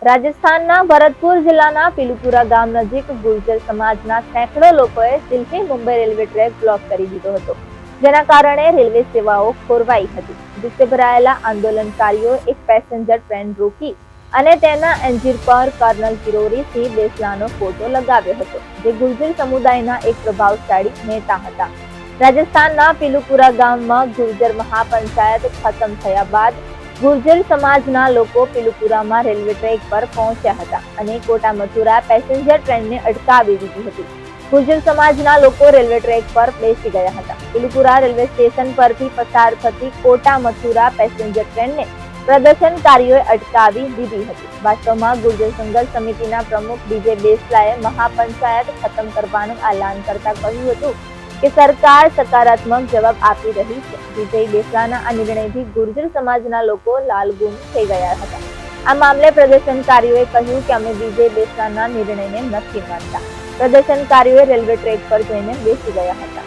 રાજસ્થાનના ભરતપુર જિલ્લાના પિલુપુરા ગામ નજીક ગુર્જર સમાજના સેંકડો લોકોએ Delhi Mumbai railway track block કરી દીધો હતો, જેના કારણે રેલવે સેવાઓ ખોરવાઈ હતી. ગુસ્સે ભરાયેલા આંદોલનકારીઓ એક પેસેન્જર ટ્રેન રોકી અને તેના એન્જિન પર કર્નલ કિરોરી સિંહ દેસલાનો ફોટો લગાવ્યો હતો, જે ગુર્જર સમુદાયના એક પ્રભાવશાળી નેતા હતા. રાજસ્થાનના પિલુપુરા ગામમાં ગુર્જર મહાપંચાયત ખતમ થયા બાદ ગુર્જર સમાજના લોકો પિલુપુરામાં રેલવે ટ્રેક પર પહોંચ્યા હતા અને કોટા મથુરા પેસેન્જર ટ્રેનને અટકાવી દીધી હતી. ગુર્જર સમાજના લોકો રેલવે ટ્રેક પર બેસી ગયા હતા. પિલુપુરા રેલવે સ્ટેશન પરથી પસાર થતી કોટા મથુરા પેસેન્જર ટ્રેનને પ્રદર્શનકારીઓએ અટકાવી દીધી હતી. વાસ્તવમાં ગુર્જર સંઘર્ષ સમિતિના પ્રમુખ બીજે બેસલાએ મહાપંચાયત ખતમ કરવાનું એલાન કરતા કહ્યું હતું કે સરકાર સકારાત્મક જવાબ આપી રહી છે. વિજય બેસલાના આ નિર્ણયથી ગુર્જર સમાજના લોકો લાલગુમ થઈ ગયા હતા. આ મામલે પ્રદર્શનકારીઓએ કહ્યું કે અમે વિજય બેસલાના નિર્ણયને નથી માનતા. પ્રદર્શનકારીઓએ રેલવે ટ્રેક પર જઈને બેસી ગયા હતા.